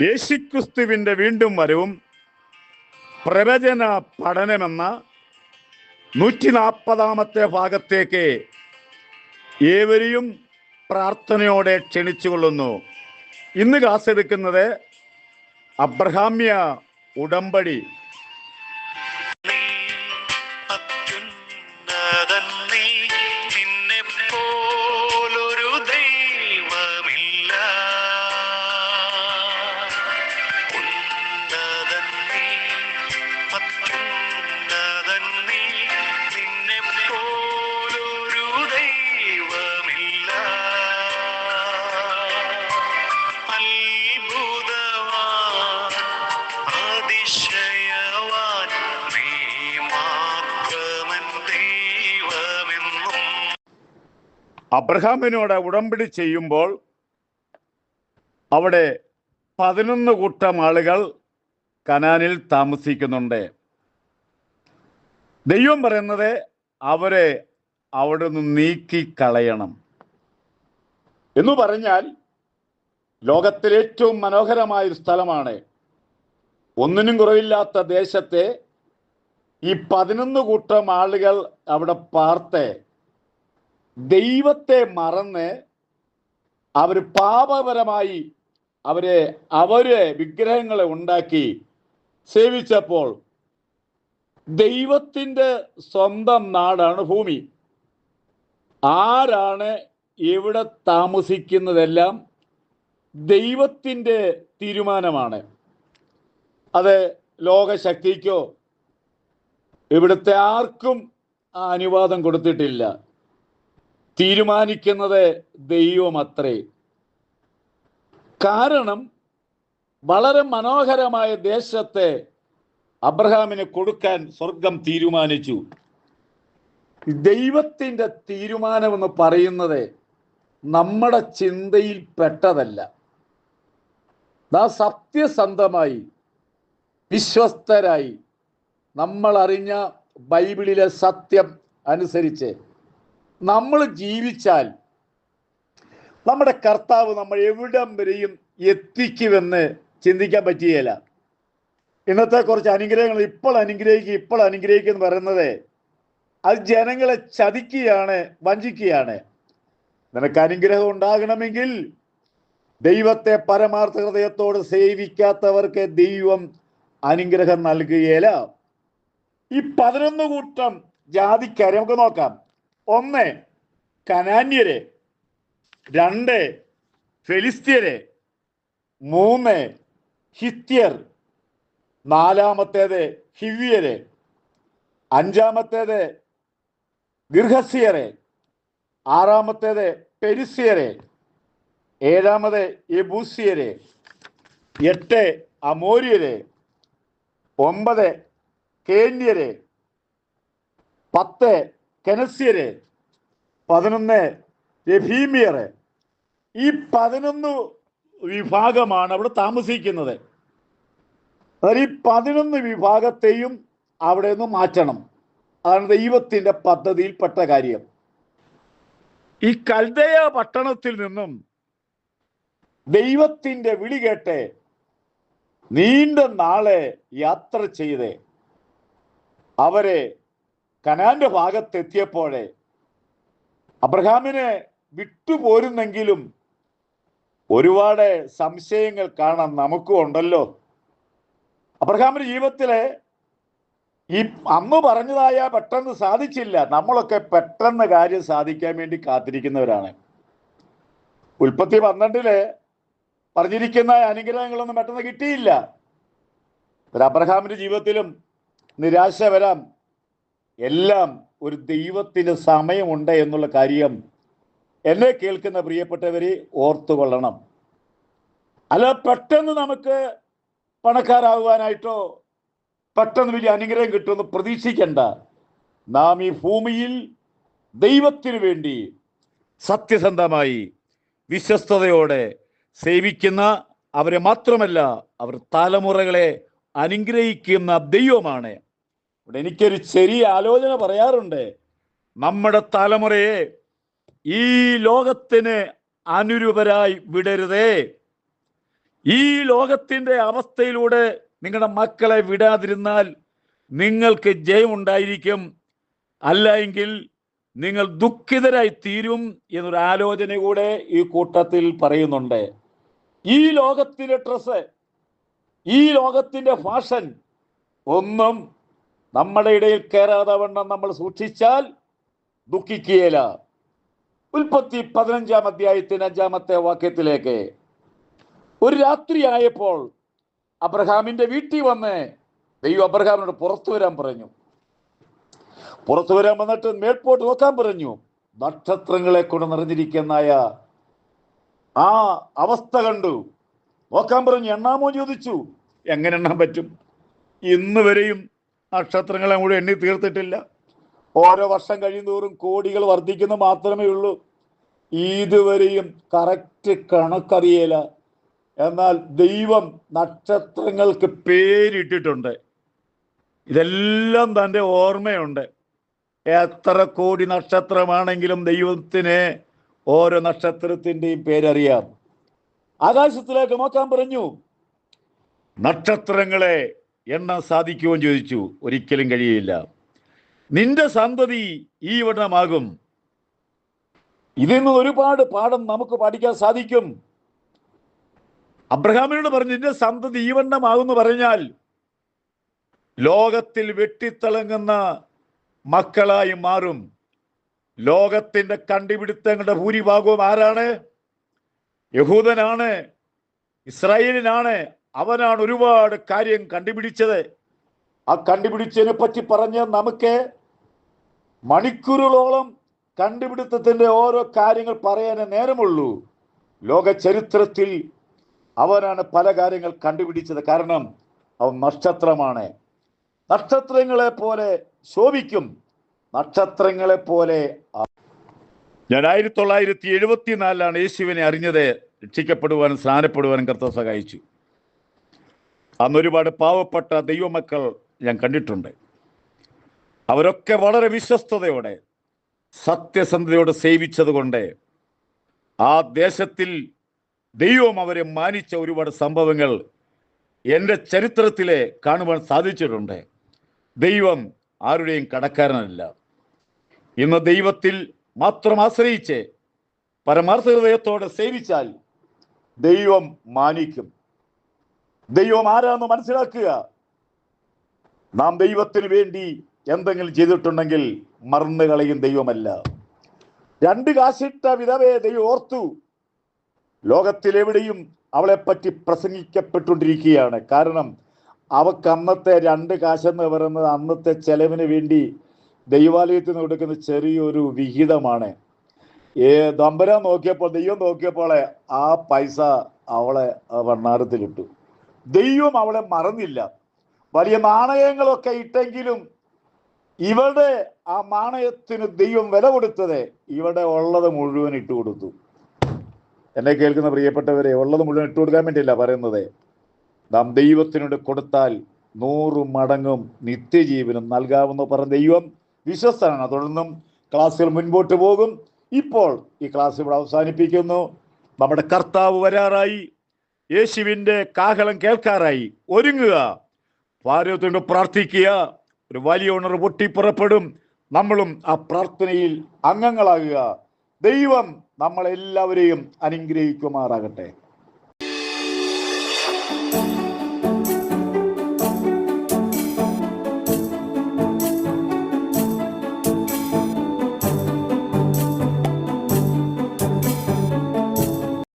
യേശുക്രിസ്തുവിന്റെ വീണ്ടും വരവും പ്രവചന പഠനമെന്ന 140 ഭാഗത്തേക്ക് ഏവരെയും പ്രാർത്ഥനയോടെ ക്ഷണിച്ചുകൊള്ളുന്നു. ഇന്ന് ക്ലാസ് എടുക്കുന്നത് അബ്രഹാമ്യ ഉടമ്പടി. അബ്രഹാമിനോട് ഉടമ്പടി ചെയ്യുമ്പോൾ അവിടെ 11 കൂട്ടം ആളുകൾ കനാനിൽ താമസിക്കുന്നുണ്ട്. ദൈവം പറയുന്നത് അവരെ അവിടെ നിന്ന് നീക്കിക്കളയണം എന്ന് പറഞ്ഞാൽ ലോകത്തിലെ ഏറ്റവും മനോഹരമായൊരു സ്ഥലമാണ്. ഒന്നിനും കുറവില്ലാത്ത ദേശത്തെ ഈ 11 കൂട്ടം ആളുകൾ അവിടെ പാർത്ത് ദൈവത്തെ മറന്ന് അവർ പാപപരമായി അവര് വിഗ്രഹങ്ങളെ ഉണ്ടാക്കി സേവിച്ചപ്പോൾ ദൈവത്തിൻ്റെ സ്വന്തം നാടാണ് ഭൂമി. ആരാണ് ഇവിടെ താമസിക്കുന്നതെല്ലാം ദൈവത്തിൻ്റെ തീരുമാനമാണ്. അത് ലോകശക്തിക്കോ ഇവിടുത്തെ ആർക്കും ആ അനുവാദം കൊടുത്തിട്ടില്ല. തീരുമാനിക്കുന്നത് ദൈവമത്രേ. കാരണം വളരെ മനോഹരമായ ദേശത്തെ അബ്രഹാമിന് കൊടുക്കാൻ സ്വർഗം തീരുമാനിച്ചു. ദൈവത്തിൻ്റെ തീരുമാനമെന്ന് പറയുന്നത് നമ്മുടെ ചിന്തയിൽ പെട്ടതല്ല. സത്യസന്ധമായി വിശ്വസ്തരായി നമ്മൾ അറിഞ്ഞ ബൈബിളിലെ സത്യം അനുസരിച്ച് നമ്മൾ ജീവിച്ചാൽ നമ്മുടെ കർത്താവ് നമ്മൾ എവിടം വരെയും എത്തിക്കുമെന്ന് ചിന്തിക്കാൻ പറ്റുകയില്ല. ഇന്നത്തെ കുറച്ച് അനുഗ്രഹങ്ങൾ ഇപ്പോൾ അനുഗ്രഹിക്കുക എന്ന് പറയുന്നത് അത് ജനങ്ങളെ ചതിക്കുകയാണ്, വഞ്ചിക്കുകയാണ്. നിനക്ക് അനുഗ്രഹം ഉണ്ടാകണമെങ്കിൽ ദൈവത്തെ പരമാർത്ഥ ഹൃദയത്തോട് സേവിക്കാത്തവർക്ക് ദൈവം അനുഗ്രഹം നൽകുകയില്ല. ഈ 11 കൂട്ടം ജാതിക്കാരെ നമുക്ക് നോക്കാം. 1 കനാന്യരെ, 2 ഫെലിസ്ത്യരെ, 3 ഹിത്യർ, 4 ഹിവ്യരെ, 5 ഗിർഹസ്യരെ, 6 പെരിസ്യരെ, 7 യെബൂസ്യരെ, 8 അമോര്യരെ, 9 കേന്യരെ, 10 കെനസ്യരെ, 11 രെഫീമ്യരെ. ഈ 11 വിഭാഗമാണ് അവിടെ താമസിക്കുന്നത്. അതായത് ഈ 11 വിഭാഗത്തെയും അവിടെ നിന്ന് മാറ്റണം. അതാണ് ദൈവത്തിൻ്റെ പദ്ധതിയിൽപ്പെട്ട കാര്യം. ഈ കൽദയ പട്ടണത്തിൽ നിന്നും ദൈവത്തിൻ്റെ വിളി കേട്ട് നീണ്ട നാളെ യാത്ര ചെയ്ത് അവരെ കനാന്റെ ഭാഗത്തെത്തിയപ്പോഴേ അബ്രഹാമിനെ വിട്ടുപോരുന്നെങ്കിലും ഒരുപാട് സംശയങ്ങൾ കാണാൻ നമുക്കും ഉണ്ടല്ലോ. അബ്രഹാമിന്റെ ജീവിതത്തിലെ ഈ അന്ന് പറഞ്ഞതായ പെട്ടെന്ന് സാധിച്ചില്ല. നമ്മളൊക്കെ പെട്ടെന്ന് കാര്യം സാധിക്കാൻ വേണ്ടി കാത്തിരിക്കുന്നവരാണ്. ഉൽപ്പത്തി 12 പറഞ്ഞിരിക്കുന്ന അനുഗ്രഹങ്ങളൊന്നും പെട്ടെന്ന് കിട്ടിയില്ല. അബ്രഹാമിന്റെ ജീവിതത്തിലും നിരാശ വരാം. എല്ലാം ഒരു ദൈവത്തിന് സമയമുണ്ട് എന്നുള്ള കാര്യം എന്നെ കേൾക്കുന്ന പ്രിയപ്പെട്ടവരെ ഓർത്തുകൊള്ളണം. അല്ല പെട്ടെന്ന് നമുക്ക് പണക്കാരാകുവാനായിട്ടോ പെട്ടെന്ന് വലിയ അനുഗ്രഹം കിട്ടുമെന്ന് പ്രതീക്ഷിക്കണ്ട. നാം ഈ ഭൂമിയിൽ ദൈവത്തിനു വേണ്ടി സത്യസന്ധമായി വിശ്വസ്തയോടെ സേവിക്കുന്ന അവരെ മാത്രമല്ല അവർ തലമുറകളെ അനുഗ്രഹിക്കുന്ന ദൈവമാണ്. ഇവിടെ എനിക്കൊരു ചെറിയ ആലോചന പറയാറുണ്ട്. നമ്മുടെ തലമുറയെ ഈ ലോകത്തിന് അനുരൂപരായി വിടരുതേ. ഈ ലോകത്തിൻ്റെ അവസ്ഥയിലൂടെ നിങ്ങളുടെ മക്കളെ വിടാതിരുന്നാൽ നിങ്ങൾക്ക് ജയമുണ്ടായിരിക്കും, അല്ല എങ്കിൽ നിങ്ങൾ ദുഃഖിതരായി തീരും എന്നൊരു ആലോചന കൂടെ ഈ കൂട്ടത്തിൽ പറയുന്നുണ്ട്. ഈ ലോകത്തിലെ ഡ്രസ്സ്, ഈ ലോകത്തിൻ്റെ ഫാഷൻ ഒന്നും നമ്മുടെ ഇടയിൽ കയറാതെ വണ്ണം നമ്മൾ സൂക്ഷിച്ചാൽ ദുഃഖിക്കുകയില്ല. ഉൽപ്പത്തി 15-ാം അധ്യായത്തിന് 5-ാമത്തെ വാക്യത്തിലേക്ക്. ഒരു രാത്രിയായപ്പോൾ അബ്രഹാമിന്റെ വീട്ടിൽ വന്ന് ദൈവം അബ്രഹാമിനോട് പുറത്തു വരാൻ പറഞ്ഞു. പുറത്തു വരാൻ വന്നിട്ട് മേൽപോട്ട് നോക്കാൻ പറഞ്ഞു. നക്ഷത്രങ്ങളെ കൊണ്ട് നിറഞ്ഞിരിക്കുന്നതായ ആ അവസ്ഥ കണ്ടു. നോക്കാൻ പറഞ്ഞു. എണ്ണാമോ ചോദിച്ചു. എങ്ങനെ എണ്ണാൻ പറ്റും? ഇന്ന് വരെയും നക്ഷത്രങ്ങളെ കൂടെ എണ്ണി തീർത്തിട്ടില്ല. ഓരോ വർഷം കഴിയുന്തോറും കോടികൾ വർദ്ധിക്കുന്നു മാത്രമേ ഉള്ളൂ. ഇതുവരെയും കറക്റ്റ് കണക്കറിയില്ല. എന്നാൽ ദൈവം നക്ഷത്രങ്ങൾക്ക് പേരിട്ടിട്ടുണ്ട്. ഇതെല്ലാം തൻ്റെ ഓർമ്മയുണ്ട്. എത്ര കോടി നക്ഷത്രമാണെങ്കിലും ദൈവത്തിന് ഓരോ നക്ഷത്രത്തിൻ്റെയും പേരറിയാം. ആകാശത്തിലേക്ക് നോക്കാൻ പറഞ്ഞു. നക്ഷത്രങ്ങളെ എണ്ണാൻ സാധിക്കുമോ ചോദിച്ചു. ഒരിക്കലും കഴിയില്ല. നിന്റെ സന്തതി ഈ വണ്ണമാകും. ഇതിൽ നിന്ന് ഒരുപാട് പാഠം നമുക്ക് പഠിക്കാൻ സാധിക്കും. അബ്രഹാമിനോട് പറഞ്ഞു, നിന്റെ സന്തതി ഈ വണ്ണമാകുമെന്ന് പറഞ്ഞാൽ ലോകത്തിൽ വെട്ടിത്തിളങ്ങുന്ന മക്കളായി മാറും. ലോകത്തിന്റെ കണ്ടുപിടുത്തങ്ങളുടെ ഭൂരിഭാഗവും ആരാണ്? യഹൂദനാണ്, ഇസ്രായേലിനാണ്. അവനാണ് ഒരുപാട് കാര്യം കണ്ടുപിടിച്ചത്. ആ കണ്ടുപിടിച്ചതിനെ പറ്റി പറഞ്ഞ് നമുക്ക് മണിക്കൂറുകളോളം കണ്ടുപിടുത്തത്തിന്റെ ഓരോ കാര്യങ്ങൾ പറയാനേ നേരമുള്ളൂ. ലോക ചരിത്രത്തിൽ അവനാണ് പല കാര്യങ്ങൾ കണ്ടുപിടിച്ചത്. കാരണം അവൻ നക്ഷത്രമാണ്. നക്ഷത്രങ്ങളെ പോലെ ശോഭിക്കും, നക്ഷത്രങ്ങളെ പോലെ. ഞാൻ 1974 യേശുവിനെ അറിഞ്ഞത്. രക്ഷിക്കപ്പെടുവാനും സ്നാനപ്പെടുവാനും കർത്താവ് സഹായിച്ചു. അന്ന് ഒരുപാട് പാവപ്പെട്ട ദൈവമക്കൾ ഞാൻ കണ്ടിട്ടുണ്ട്. അവരൊക്കെ വളരെ വിശ്വസ്തയോടെ സത്യസന്ധതയോടെ സേവിച്ചത് കൊണ്ട് ആ ദേശത്തിൽ ദൈവം അവരെ മാനിച്ച ഒരുപാട് സംഭവങ്ങൾ എൻ്റെ ചരിത്രത്തിലെ കാണുവാൻ സാധിച്ചിട്ടുണ്ട്. ദൈവം ആരുടെയും കടക്കാരനല്ല. ഇന്ന് ദൈവത്തിൽ മാത്രം ആശ്രയിച്ച് പരമാർത്ഥ ഹൃദയത്തോടെ സേവിച്ചാൽ ദൈവം മാനിക്കും. ദൈവം ആരാന്ന് മനസ്സിലാക്കുക. നാം ദൈവത്തിന് വേണ്ടി എന്തെങ്കിലും ചെയ്തിട്ടുണ്ടെങ്കിൽ മറന്നു കളയും ദൈവമല്ല. 2 കാശിട്ട വിധവയെ ദൈവം ഓർത്തു. ലോകത്തിലെവിടെയും അവളെപ്പറ്റി പ്രസംഗിക്കപ്പെട്ടുകൊണ്ടിരിക്കുകയാണ്. കാരണം അവക്ക് അന്നത്തെ 2 കാശെന്ന് പറയുന്നത് അന്നത്തെ ചെലവിന് വേണ്ടി ദൈവാലയത്തിന് കൊടുക്കുന്ന ചെറിയൊരു വിഹിതമാണ്. ദമ്പരം നോക്കിയപ്പോൾ, ദൈവം നോക്കിയപ്പോൾ ആ പൈസ അവളെ ഭണ്ഡാരത്തിലിട്ടു. ദൈവം അവളെ മറന്നില്ല. വലിയ നാണയങ്ങളൊക്കെ ഇട്ടെങ്കിലും ഇവളുടെ ആ നാണയത്തിന് ദൈവം വില കൊടുത്തത് ഇവളുടെ ഉള്ളത് മുഴുവൻ ഇട്ട് കൊടുത്തു. എന്നെ കേൾക്കുന്ന പ്രിയപ്പെട്ടവരെ, ഉള്ളത് മുഴുവൻ ഇട്ട് കൊടുക്കാൻ വേണ്ടിയില്ല പറയുന്നത്. നാം ദൈവത്തിനോട് കൊടുത്താൽ 100 മടങ്ങും നിത്യജീവനും നൽകാമെന്ന് പറഞ്ഞ ദൈവം വിശ്വസ്തനാണ്. തുടർന്നും ക്ലാസ്സുകൾ മുൻപോട്ട് പോകും. ഇപ്പോൾ ഈ ക്ലാസ് ഇവിടെ അവസാനിപ്പിക്കുന്നു. നമ്മുടെ കർത്താവ് വരാറായി. യേശുവിൻ്റെ കാഹളം കേൾക്കാറായി. ഒരുങ്ങുക, ഭാരതത്തോട് പ്രാർത്ഥിക്കുക. ഒരു വലിയ ഉണർവ് പൊട്ടിപ്പുറപ്പെടും. നമ്മളും ആ പ്രാർത്ഥനയിൽ അംഗങ്ങളാകുക. ദൈവം നമ്മളെല്ലാവരെയും അനുഗ്രഹിക്കുമാറാകട്ടെ.